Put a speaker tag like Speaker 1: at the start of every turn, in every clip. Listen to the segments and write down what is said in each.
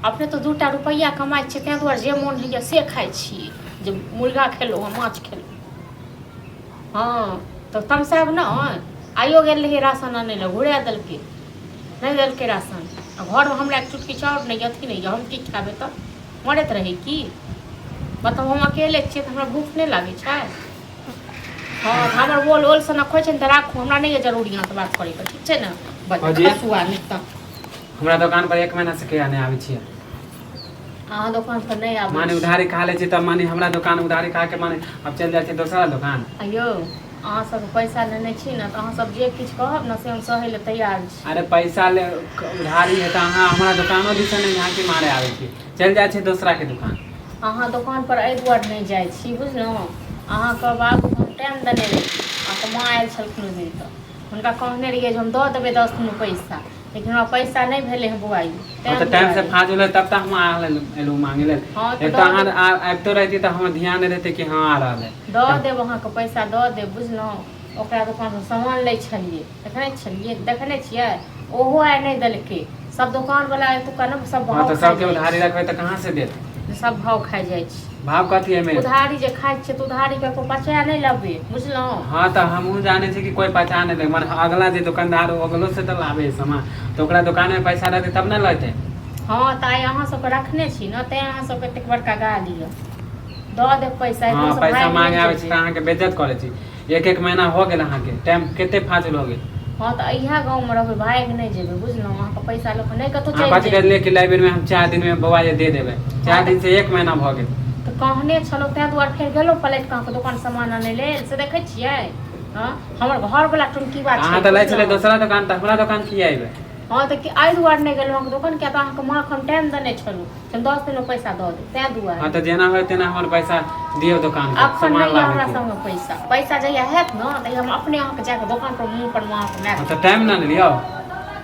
Speaker 1: अपने तो 2टा रुपैया कमाइ छियै तेँ दुआरे जे मोन होइए से खाइ छियै जे मुर्गा खेलहुँ हँ माछ खेलहुँ। हाँ तो तमसाब नहि आइयो गेल रहियै राशन आनै लए घुरा देलकै नहीं देलकै राशन आ घरमे हमरा एक चुटकी चाउर नहीं अथी नहीं हम की खाबे तऽ मरैत रही की बताउ। हम अकेले छियै तऽ हमरा भूख नहीं लागै छै। हाँ हमर बोल ओल से खोइ छै तऽ राखू हमरा नहीं जरूरी यहाँ से बात करैके ठीक छै ने बजुआ नहीं तऽ
Speaker 2: हमरा दुकान पर 1 महीना से किया नहीं आबै छियै।
Speaker 1: अहाँ दुकान पर नहीं आबै
Speaker 2: माने उधारी खा ले छी तब माने हमरा दुकान उधारी खा के माने अब चल जाइ छै दोसरा दुकान।
Speaker 1: अयो अहाँ सब पैसा लेने छी ने तऽ अहाँ सब जे किछु कहब ने से हम सहै लए तैयार छी।
Speaker 2: अरे पैसा ले उधारी है तो अहाँ हमरा दुकानो दिस नहीं झाँकी मारे आबै छी चल जाइ छै दोसरा के दुकान।
Speaker 1: अहाँ दुकान पर एहि दुआरे नहीं जाइ छी बुझलहुँ। अहाँके बाबू हम टाइम देने रही अहाँके माँ आयल छलखिन ओहि दिन तऽ हुनका कहने रहियै जे हम दऽ देबै 10 दिन पैसा लेकिन हमरा पैसा नहीं भेलै है बुआई
Speaker 2: तो टाइम से फाजुल है तब तक हम एलू मांगे ले एक तो अहाँ आबितो रहती तो हम ध्यान नहीं देते कि हाँ आ रहा है
Speaker 1: दऽ देब अहाँके पैसा दऽ देब बुझलहुँ। ओकरा दुकान से सामान लै छलियै देखने छियै ओहो आइ नहीं देलकै सब दुकान वाला एतुका ने सब भाव
Speaker 2: तो सबके उधारी रखबै तऽ कहाँ से देत
Speaker 1: सब भाव खा जाइ छै।
Speaker 2: भाव कथी है मेरे
Speaker 1: उधारी जे खाइ छियै तऽ उधारी के कोई पचा नहीं लेबै बुझलहुँ।
Speaker 2: हाँ तो हमहूँ जाने छी कि कोई पचा नहीं दे मगर अगला जे दुकानदार अगलो से तो लाबे सामान तो ओकरा दुकान में पैसा रहते तब ना लेते।
Speaker 1: हाँ तऽ आइ अहाँ सबके रखने छी ने तेँ अहाँ सबके एतेक बड़का गाली यऽ दऽ देब पैसा।
Speaker 2: हाँ पैसा मांगे आबै छी अहाँ के बेइज्जत करे छी 1 महीना हो गेल अहाँ के टाइम केते फाजुल हो गेल।
Speaker 1: हाँ तो इएह गाँव में रहबै भाग नहीं जेबै बुझलहुँ। अहाँके पैसा लऽ कऽ नहीं कतौ
Speaker 2: चल कथी कहलिए कि लाइब्रेरी में हम 4 दिन में बौआ जे दे देबै 4 दिन से 1 महीना भ गेल
Speaker 1: तो कहने छलहुँ तेँ दुआरे फेर गेलहुँ पलटि कऽ अहाँके दोकान सामान आनै लेल से देखै छियै। हाँ हमर घर वाला टुनकी बात
Speaker 2: अहाँ तऽ लै छलै दोसरा दुकान तऽ हमरा दुकान की आइबै।
Speaker 1: हाँ तो एहि दुआरे नहीं गेलहुँ अहाँके दोकान किया तऽ अहाँके माँ हम टाइम देने छलहुँ हम 10 दिन में पैसा दऽ देब तेँ दुआरे।
Speaker 2: हाँ तो जेना होय तेना हमर पैसा दियौ दुकान के
Speaker 1: अखन नहीं हमरा संगे पैसा जहिया हैत ने तहिया हम अपने अहाँके जाके दुकान पर मुँह पर अहाँके मारि
Speaker 2: तो टाइम ना लियो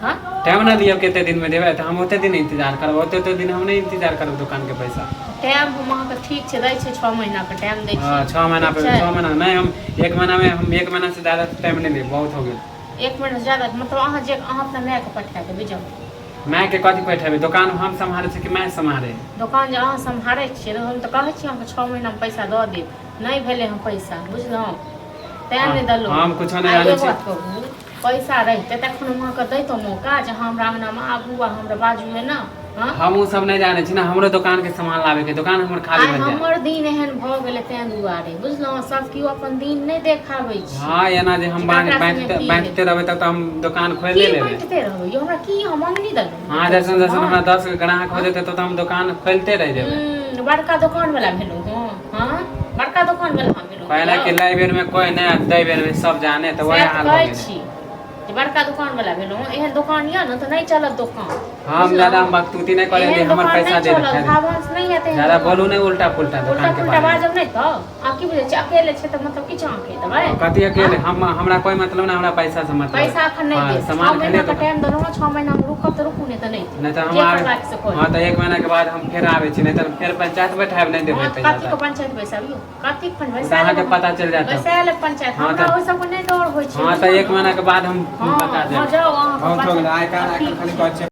Speaker 1: हाँ
Speaker 2: टाइम ना दियो केते दिन में देबै तऽ हम ओते दिन इंतजार करब ओते दिन हम नहीं इंतजार करब दुकान के पैसा।
Speaker 1: टाइम हम अहाँके ठीक छै दै छै 6 महीना के टाइम दै
Speaker 2: हाँ
Speaker 1: छी
Speaker 2: 6 महीना पे 6 महीना नहीं हम 1 महीना में हम 1 महीना से ज्यादा टाइम नहीं देब बहुत हो गेल।
Speaker 1: 1 महीना से ज्यादा मतलब अहाँ अपना माय के पठा देबै जाउ।
Speaker 2: माय के कथी पठेबै दुकान हम सम्हारे छी कि माय सम्हारे
Speaker 1: दुकान जे अहाँ सम्हारै छियै हम तऽ कहै छी अहाँके 6 महीना में पैसा दऽ देब नहीं भेलै हम पैसा बुझलहुँ तेँ नहीं देलहुँ।
Speaker 2: हम कुछो नहीं जानै छी
Speaker 1: पैसा रहिते तखन हम अहाँके दैतहुँ मौका जे हमरा अंगनामे आबू आ हमरा बाजू है ना।
Speaker 2: हम उ सब नहीं जाने छी ना हमरो दुकान के सामान लावे के दुकान हमर खाली भऽ जाय।
Speaker 1: हमर दिन एहन भऽ गेलै तेँ दुआरे बुझलहुँ सब केओ अपन दिन नहीं देखाबै छै।
Speaker 2: हाँ एना जे हम बांटते रहबै तब तऽ हम दुकान खोल ले लेबै।
Speaker 1: बांटते रहबै यो हमरा की हम मंगनी देलहुँ।
Speaker 2: हाँ जैसन हमरा 10 ग्राहक हो जेतै तो हम दुकान खोलते रह जेबै।
Speaker 1: बड़का दुकान वाला भेलहुँ हाँ बड़का दुकान वाला भेलहुँ।
Speaker 2: पहले के लाइब्रेरी में कोई नहीं दै बेर में सब जाने तो वही हाल हो गेल।
Speaker 1: बड़का दुकान वाला भेलहुँ एहन दुकान यऽ ने तऽ नहीं चलत दुकान।
Speaker 2: हम ज्यादा हम बकतूती नहीं करे हमर पैसा दे दे ज्यादा बोलू नहीं उल्टा पुल्टा दुकान के बारे में
Speaker 1: बाजब नहीं तो आ की बुझै छी अकेले छै तऽ मतलब किछ अहाँ कहि देबै
Speaker 2: कथी अकेले हम हमरा कोई मतलब ना हमरा पैसा से मतलब
Speaker 1: पैसा अखन नहीं दे सामान खरीदे तो टाइम देलहुँ 6 महीना में रुकब तऽ रुकू नहीं तो नहीं
Speaker 2: तो हम हाँ तो 1 महीना के बाद हम फिर आवे छी नहीं तो फिर पंचायत बैठाब नहीं देबै पैसा।
Speaker 1: कथी के पंचायत पैसा लियो कथी के पैसा
Speaker 2: अहाँ के पता चल जात
Speaker 1: पैसा ले पंचायत हमरा ओइ सब को नहीं डर होय छै।
Speaker 2: हाँ तो 1 महीना के बाद हम बता देब।
Speaker 1: जाओ अहाँ
Speaker 2: बहुत हो गेल आइ काल्हि खाली कहै छै